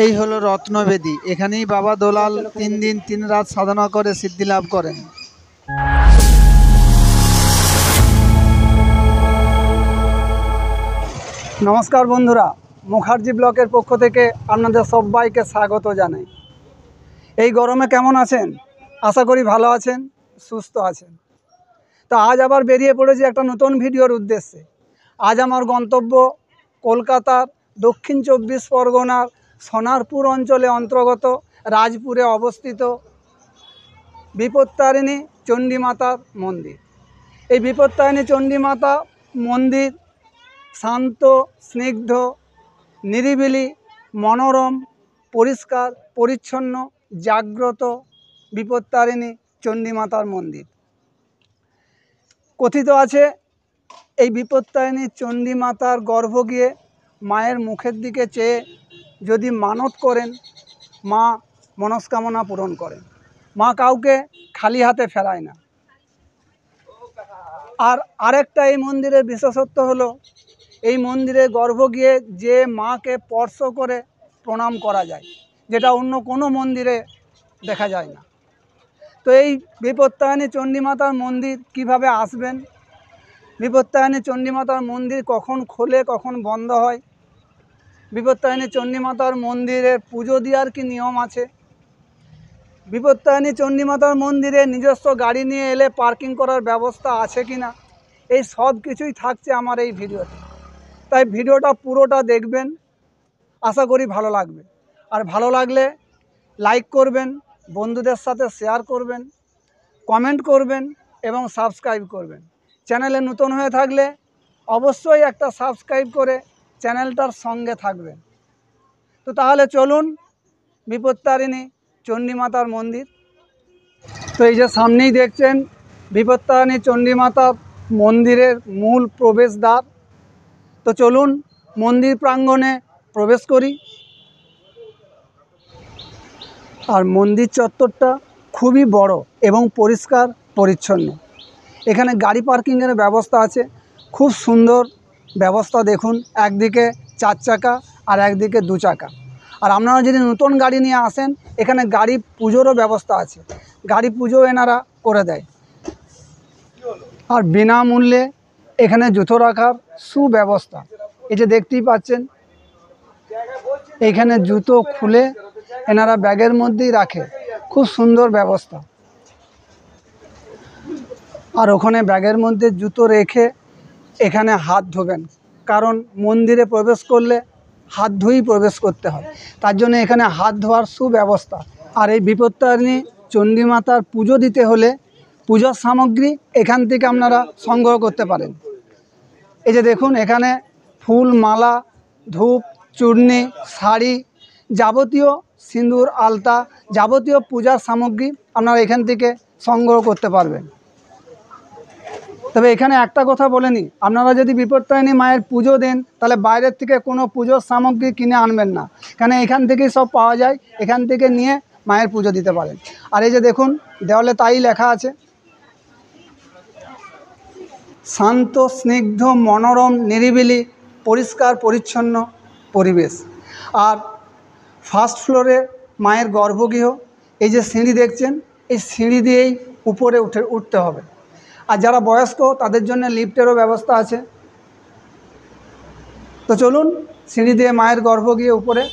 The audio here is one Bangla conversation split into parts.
এই হলো রত্নবেদী। এখানেই বাবা দোলাল 3 দিন 3 রাত সাধনা করে সিদ্ধি লাভ করেন। নমস্কার বন্ধুরা, মুখার্জি ব্লকের পক্ষ থেকে আপনাদের সবাইকে স্বাগত জানাই। এই গরমে কেমন আছেন? আশা করি ভালো আছেন, সুস্থ আছেন। তো আজ আবার বেরিয়ে পড়েছি একটা নতুন ভিডিওর উদ্দেশ্যে। আজ আমার গন্তব্য কলকাতার দক্ষিণ 24 পরগনার সোনারপুর অঞ্চলে অন্তর্গত রাজপুরে অবস্থিত বিপত্তারিণী চণ্ডীমাতার মন্দির। এই বিপত্তারিণী চণ্ডীমাতা মন্দির শান্ত, স্নিগ্ধ, নিরিবিলি, মনোরম, পরিষ্কার পরিচ্ছন্ন, জাগ্রত বিপত্তারিণী চণ্ডীমাতার মন্দির। কথিত আছে এই বিপত্তারিণী চণ্ডীমাতার গর্ভ গিয়ে মায়ের মুখের দিকে চেয়ে যদি মানত করেন, মা মনস্কামনা পূরণ করেন। মা কাউকে খালি হাতে ফেরায় না। আর আরেকটা এই মন্দিরের বিশেষত্ব হলো, এই মন্দিরে গর্ভ গিয়ে যে মাকে স্পর্শ করে প্রণাম করা যায়, যেটা অন্য কোনো মন্দিরে দেখা যায় না। তো এই বিপত্তারিণী চণ্ডীমাতার মন্দির কিভাবে আসবেন, বিপত্তারিণী চণ্ডীমাতার মন্দির কখন খোলে কখন বন্ধ হয়, বিপত্তারিণী চণ্ডীমাতার মন্দিরের পুজো দেওয়ার কি নিয়ম আছে, বিপত্তারিণী চণ্ডীমাতার মন্দিরে নিজস্ব গাড়ি নিয়ে এলে পার্কিং করার ব্যবস্থা আছে কি না, এই সব কিছুই থাকছে আমার এই ভিডিওতে। তাই ভিডিওটা পুরোটা দেখবেন, আশা করি ভালো লাগবে। আর ভালো লাগলে লাইক করবেন, বন্ধুদের সাথে শেয়ার করবেন, কমেন্ট করবেন এবং সাবস্ক্রাইব করবেন। চ্যানেলে নতুন হয়ে থাকলে অবশ্যই একটা সাবস্ক্রাইব করে চ্যানেলটার সঙ্গে থাকবেন। তো তাহলে চলুন বিপত্তারিণী চণ্ডীমাতার মন্দির। তো এই যে সামনেই দেখছেন বিপত্তারিণী চণ্ডীমাতার মন্দিরের মূল প্রবেশদ্বার। তো চলুন মন্দির প্রাঙ্গণে প্রবেশ করি। আর মন্দির চত্বরটা খুবই বড় এবং পরিষ্কার পরিচ্ছন্ন। এখানে গাড়ি পার্কিংয়ের ব্যবস্থা আছে, খুব সুন্দর ব্যবস্থা। দেখুন, একদিকে 4 চাকা আর একদিকে 2 চাকা। আর আপনারা যদি নতুন গাড়ি নিয়ে আসেন, এখানে গাড়ি পুজোরও ব্যবস্থা আছে, গাড়ি পুজো এনারা করে দেয়। আর বিনামূল্যে এখানে জুতো রাখার সুব্যবস্থা। এই যে দেখতেই পাচ্ছেন, এখানে জুতো খুলে এনারা ব্যাগের মধ্যেই রাখে, খুব সুন্দর ব্যবস্থা। আর ওখানে ব্যাগের মধ্যে জুতো রেখে এখানে হাত ধোবেন, কারণ মন্দিরে প্রবেশ করলে হাত ধুয়েই প্রবেশ করতে হয়, তার জন্য এখানে হাত ধোয়ার সুব্যবস্থা। আর এই বিপত্তারিণী চণ্ডীমাতার পুজো দিতে হলে পূজার সামগ্রী এখান থেকে আপনারা সংগ্রহ করতে পারেন। এই যে দেখুন, এখানে ফুল, মালা, ধূপ, চূর্ণি, শাড়ি, যাবতীয় সিঁদুর, আলতা, যাবতীয় পূজার সামগ্রী আপনারা এখান থেকে সংগ্রহ করতে পারবেন। তবে এখানে একটা কথা বলে নিই, আপনারা যদি বিপত্তারিণী মায়ের পুজো দেন, তাহলে বাইরের থেকে কোনো পুজোর সামগ্রী কিনে আনবেন না, কেন এখান থেকেই সব পাওয়া যায়। এখান থেকে নিয়ে মায়ের পুজো দিতে পারেন। আর এই যে দেখুন, দেওয়ালে তাই লেখা আছে, শান্ত, স্নিগ্ধ, মনোরম, নিরিবিলি, পরিষ্কার পরিচ্ছন্ন পরিবেশ। আর ফার্স্ট ফ্লোরে মায়ের গর্ভগৃহ। এই যে সিঁড়ি দেখছেন, এই সিঁড়ি দিয়েই উপরে উঠতে হবে। আর যারা বয়স্ক তাদের জন্য লিফটেরও ব্যবস্থা আছে। তো চলুন সিঁড়ি দিয়ে মায়ের গর্ভগৃহে উপরে।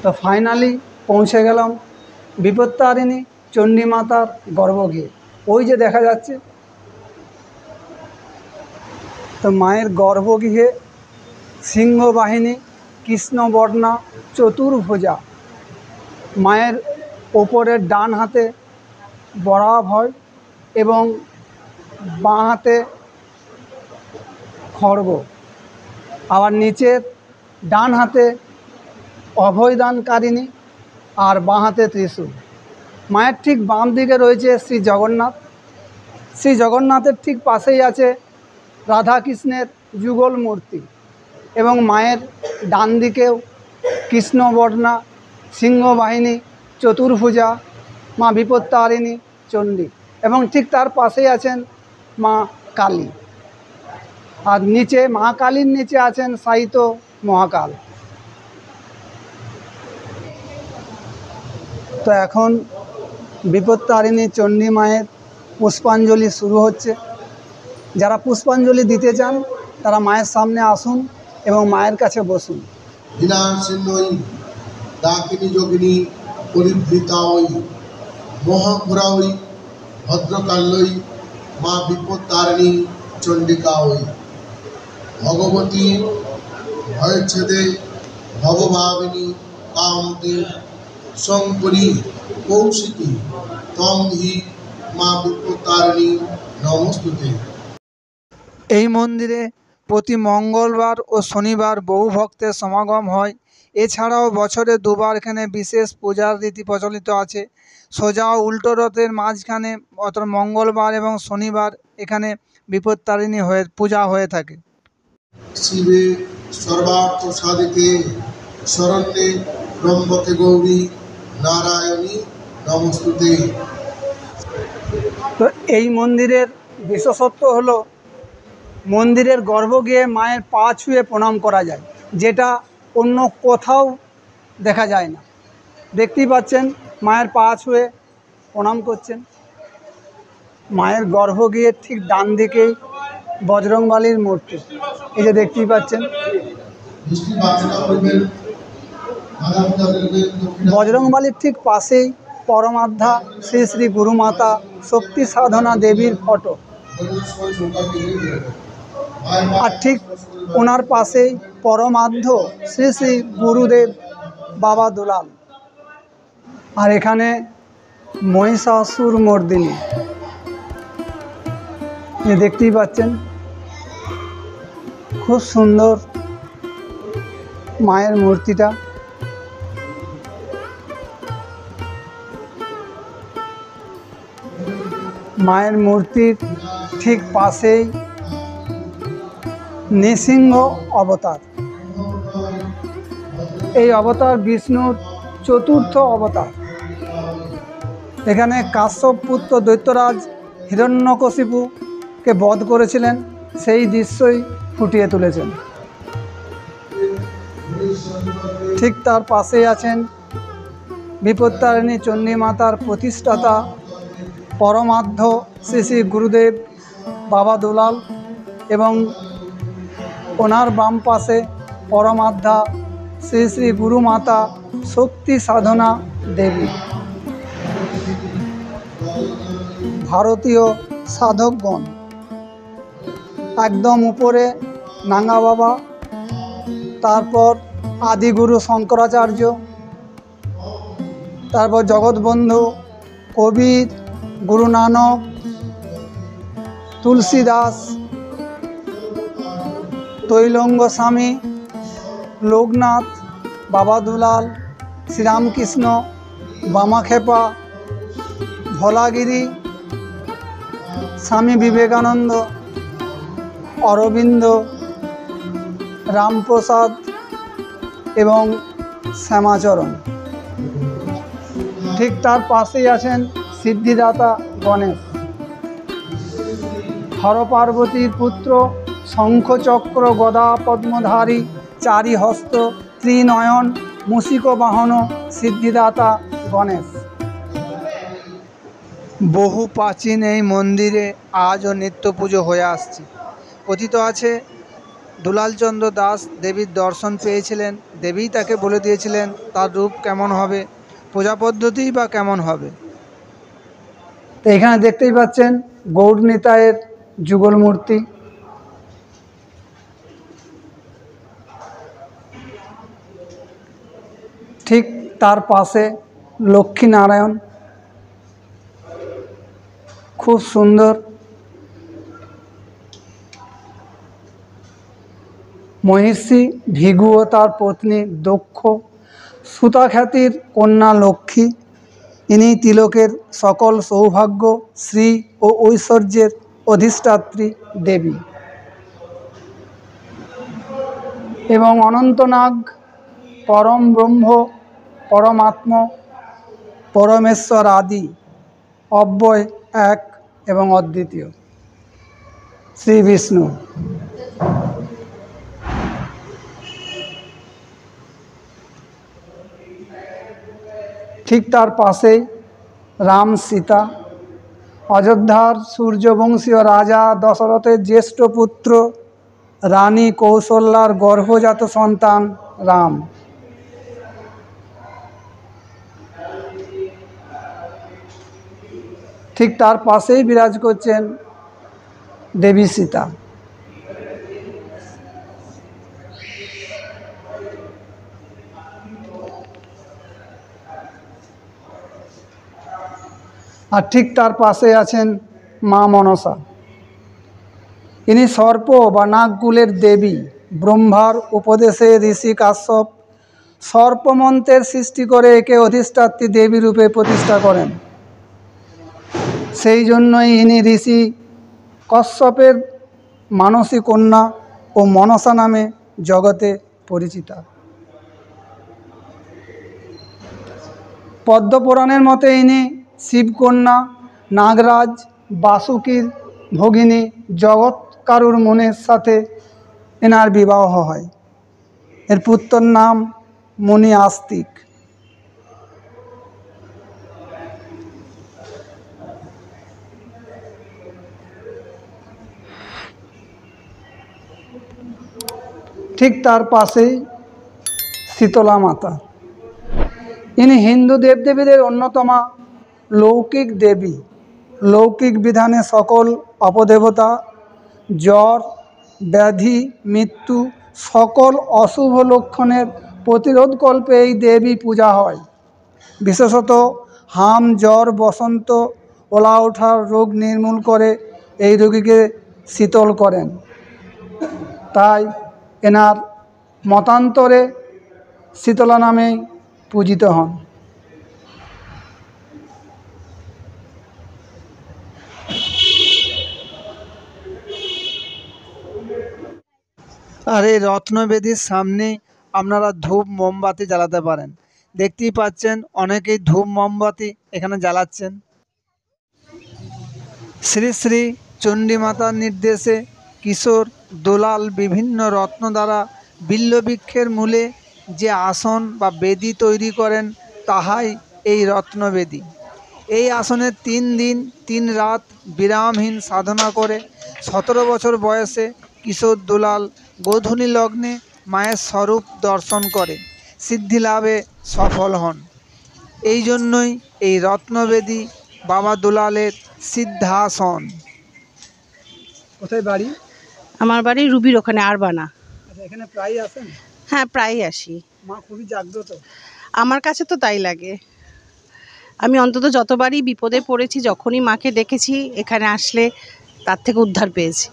তো ফাইনালি পৌঁছে গেলাম বিপত্তারিণী চণ্ডীমাতার গর্ভগৃহে। ওই যে দেখা যাচ্ছে। তো মায়ের গর্ভগৃহে সিংহবাহিনী কৃষ্ণবর্ণা চতুর্ভুজা, মায়ের ওপরের ডান হাতে বরাভয় এবং বাঁ হাতে খড়গ, আবার নিচের ডান হাতে অভয়দানকারিণী আর বাঁ হাতে ত্রিশূল। মায়ের ঠিক বাম দিকে রয়েছে শ্রী জগন্নাথ। শ্রী জগন্নাথের ঠিক পাশেই আছে রাধাকৃষ্ণের যুগল মূর্তি, এবং মায়ের ডান দিকেও কৃষ্ণবর্ণা সিংহবাহিনী চতুর্ভুজা মা বিপত্তারিণী চণ্ডী, এবং ঠিক তার পাশেই আছেন মা কালী। আর নিচে মা কালীর নিচে আছেন শায়িত মহাকাল। তো এখন বিপত্তারিণী চণ্ডী মায়ের পুষ্পাঞ্জলি শুরু হচ্ছে। যারা পুষ্পাঞ্জলি দিতে চান তারা মায়ের সামনে আসুন এবং মায়ের কাছে বসুন। বিনাশিন্নই ডাকিনী যোগিনী পরিবৃতাওই মহাপুরাওই ভদ্রকাল্যই মা বিপত্তারিণী চণ্ডিকাওই ভগবতী ভয়চ্ছেদে ভবভাবিনী কামতি শঙ্করী কৌশিকী তং হি মা বিপত্তারিণী নমস্তুতে। এই মন্দিরে প্রতি মঙ্গলবার ও শনিবার বহু ভক্তের সমাগম হয়। এছাড়াও বছরে দুবার এখানে বিশেষ পূজার রীতি প্রচলিত আছে। সোজা ও উল্টো রথের মাঝখানে অর্থাৎ মঙ্গলবার এবং শনিবার এখানে বিপত্তারিণী পূজা হয়ে থাকে। শিবে সর্বার্থ সাধিকে শরণ্যে ব্রহ্মকে গৌরী নারায়ণী নমস্তুতে। তো এই মন্দিরের বিশেষত্ব হলো মন্দিরের গর্ভগৃহে মায়ের পা ছুঁয়ে প্রণাম করা যায়, যেটা অন্য কোথাও দেখা যায় না। দেখতেই পাচ্ছেন মায়ের পা ছুঁয়ে প্রণাম করছেন। মায়ের গর্ভগৃহের ঠিক ডান দিকেই বজরংবলীর মূর্তি, এই যে দেখতেই পাচ্ছেন। বজরংবলীর ঠিক পাশেই পরমাধ্যা শ্রী শ্রী গুরুমাতা শক্তি সাধনা দেবীর ফটো, আর ঠিক ওনার পাশেই পরমাধ্য শ্রী শ্রী গুরুদেব বাবা দুলাল। আর এখানে মহিষাসুর মর্দিনী, দেখতেই পাচ্ছেন। খুব সুন্দর মায়ের মূর্তিটা। মায়ের মূর্তির ঠিক পাশেই নৃসিংহ অবতার। এই অবতার বিষ্ণুর চতুর্থ অবতার। এখানে কাশ্যপ পুত্র দৈত্যরাজ হিরণ্যকশিপুকে বধ করেছিলেন, সেই দৃশ্যই ফুটিয়ে তুলেছেন। ঠিক তার পাশেই আছেন বিপত্তারিণী চণ্ডী মাতার প্রতিষ্ঠাতা পরমাধ্য শ্রী শ্রী গুরুদেব বাবা দুলাল, এবং ওনার বাম পাশে পরমাধ্যা শ্রী শ্রী গুরুমাতা শক্তি সাধনা দেবী। ভারতীয় সাধকগণ, একদম উপরে নাঙ্গা বাবা, তারপর আদিগুরু শঙ্করাচার্য, তারপর জগৎবন্ধু, কবির, গুরু নানক, তুলসী দাস, তৈলঙ্গ স্বামী, লোকনাথ, বাবা দুলাল, শ্রীরামকৃষ্ণ, বামাখেপা, ভোলাগিরি, স্বামী বিবেকানন্দ, অরবিন্দ, রামপ্রসাদ এবং শ্যামাচরণ। ঠিক তার পাশেই আছেন সিদ্ধিদাতা গণেশ। হর পার্বতীর পুত্র, শঙ্খচক্র গদা পদ্মধারী, চারি হস্ত, ত্রিনয়ন, মুষিক বাহন সিদ্ধিদাতা গণেশ। বহু প্রাচীন এই মন্দিরে আজও নিত্য পুজো হয়ে আসছে। কথিত আছে দুলালচন্দ্র দাস দেবীর দর্শন পেয়েছিলেন, দেবী তাকে বলে দিয়েছিলেন তার রূপ কেমন হবে, পূজা পদ্ধতিই বা কেমন হবে। তো এখানে দেখতেই পাচ্ছেন গৌর নিতাইয়ের যুগল মূর্তি। ঠিক তার পাশে লক্ষ্মী নারায়ণ, খুব সুন্দর। মহিষী ভিগু ও তার পত্নী দক্ষ, সুতাখ্যাতির কন্যা লক্ষ্মী, ইনি তিলকের সকল সৌভাগ্য, শ্রী ও ঐশ্বর্যের অধিষ্ঠাত্রী দেবী। এবং অনন্তনাগ পরম ব্রহ্ম, পরমাত্ম, পরমেশ্বর আদি, অব্যয়, এক এবং অদ্বিতীয় শ্রী বিষ্ণু। ঠিক তার পাশেই রাম সীতা, অযোধ্যার সূর্যবংশীয় রাজা দশরথের জ্যেষ্ঠ পুত্র রানী কৌশল্যার গর্ভজাত সন্তান রাম। ঠিক তার পাশেই বিরাজ করছেন দেবী সীতা। আর ঠিক তার পাশে আছেন মা মনসা। ইনি সর্প বা নাগকুলের দেবী। ব্রহ্মার উপদেশে ঋষি কাশ্যপ সর্পমন্ত্রের সৃষ্টি করে একে অধিষ্ঠাত্রী দেবী রূপে প্রতিষ্ঠা করেন। সেই জন্যই ইনি ঋষি কশ্যপের মানসী কন্যা ও মনসা নামে জগতে পরিচিতা। পদ্মপুরাণের মতে ইনি শিবকন্যা, নাগরাজ বাসুকীর ভগিনী জগৎকারুর মনের সাথে এনার বিবাহ হয়। এর পুত্রের নাম মুনি আস্তিক। ঠিক তার পাশেই শীতলা মাতা। ইনি হিন্দু দেবদেবীদের অন্যতমা লৌকিক দেবী। লৌকিক বিধানে সকল অপদেবতা, জ্বর, ব্যাধি, মৃত্যু, সকল অশুভ লক্ষণের প্রতিরোধকল্পে এই দেবী পূজা হয়। বিশেষত হাম, জ্বর, বসন্ত, ওলা ওঠার রোগ নির্মূল করে এই রোগীকে শীতল করেন। তাই এনার মতান্তরে শীতলা নামেই পূজিত হন। আর এই রত্নবেদীর সামনে আপনারা ধূপ মোমবাতি জ্বালাতে পারেন। দেখতেই পাচ্ছেন অনেকেই ধূপ মোমবাতি এখানে জ্বালাচ্ছেন। শ্রী শ্রী চণ্ডীমাতার নির্দেশে কিশোর দোলাল বিভিন্ন রত্ন দ্বারা বিল্ববৃক্ষের মূলে যে আসন বা বেদি তৈরি করেন তাহাই এই রত্নবেদী। এই আসনে 3 দিন 3 রাত বিরামহীন সাধনা করে 17 বছর বয়সে কিশোর দুলাল গোধূলি লগ্নে মায়ের স্বরূপ দর্শন করে সিদ্ধি লাভে সফল হন। এই জন্যই এই রত্নবেদী বাবা দুলালের সিদ্ধাসন। কোথায় বাড়ি? আমার বাড়ি রুবির ওখানে আরবানা। আচ্ছা, এখানে প্রায় আসেন? হ্যাঁ, প্রায়ই আসি। মা খুবই জাগ্রত। আমার কাছে তো তাই লাগে। আমি অন্তত যতবারই বিপদে পড়েছি, যখনই মাকে ডেকেছি, এখানে আসলে তার থেকে উদ্ধার পেয়েছি।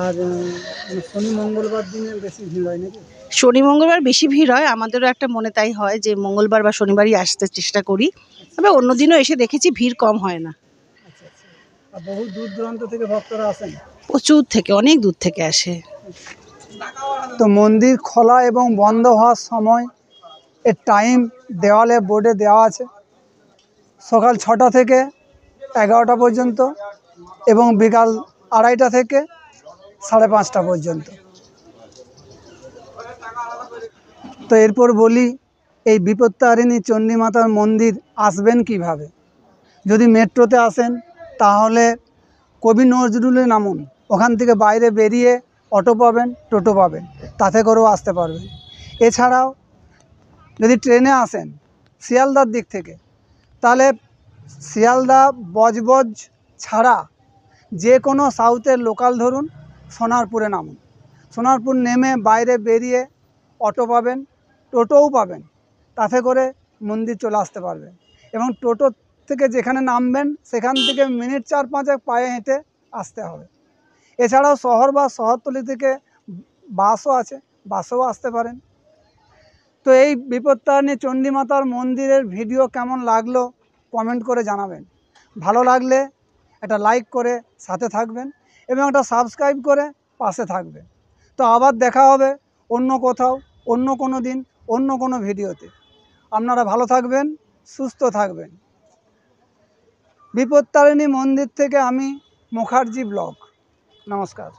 আর শনি মঙ্গলবার দিনে বেশি ভিড় হয় নাকি? শনি মঙ্গলবার বেশি ভিড় হয়। আমাদেরও একটা মনে তাই হয় যে মঙ্গলবার বা শনিবারই আসতে চেষ্টা করি। তবে অন্য দিনও এসে দেখেছি ভিড় কম হয় না। আচ্ছা আচ্ছা। আর বহু দূর দূরান্ত থেকে ভক্তরা আসেন? প্রচুর থেকে, অনেক দূর থেকে আসে। তো মন্দির খোলা এবং বন্ধ হওয়ার সময় এর টাইম দেওয়ালে বোর্ডে দেওয়া আছে। সকাল 6টা থেকে 11টা পর্যন্ত এবং বিকাল 2:30 থেকে 5:30 পর্যন্ত। তো এরপর বলি এই বিপত্তারিণী চণ্ডীমাতার মন্দির আসবেন কিভাবে। যদি মেট্রোতে আসেন তাহলে কবি নজরুলে নামুন। ওখান থেকে বাইরে বেরিয়ে অটো পাবেন, টোটো পাবেন, তাতে করেও আসতে পারবেন। এছাড়াও যদি ট্রেনে আসেন শিয়ালদার দিক থেকে, তাহলে শিয়ালদা বজবজ ছাড়া যে কোনো সাউথের লোকাল ধরুন, সোনারপুরে নামুন। সোনারপুর নেমে বাইরে বেরিয়ে অটো পাবেন, টোটোও পাবেন, তাতে করে মন্দির চলে আসতে পারবেন। এবং টোটো থেকে যেখানে নামবেন সেখান থেকে মিনিট 4-5 পায়ে হেঁটে আসতে হবে। এছাড়াও শহর বা শহরতলি থেকে বাসও আছে, বাসেও আসতে পারেন। তো এই বিপত্তারিণী চণ্ডীমাতার মন্দিরের ভিডিও কেমন লাগলো কমেন্ট করে জানাবেন। ভালো লাগলে একটা লাইক করে সাথে থাকবেন এবং একটা সাবস্ক্রাইব করে পাশে থাকবেন। তো আবার দেখা হবে অন্য কোথাও, অন্য কোনো দিন, অন্য কোনো ভিডিওতে। আপনারা ভালো থাকবেন, সুস্থ থাকবেন। বিপত্তারিণী মন্দির থেকে আমি মুখার্জি ব্লগ। নমস্কার।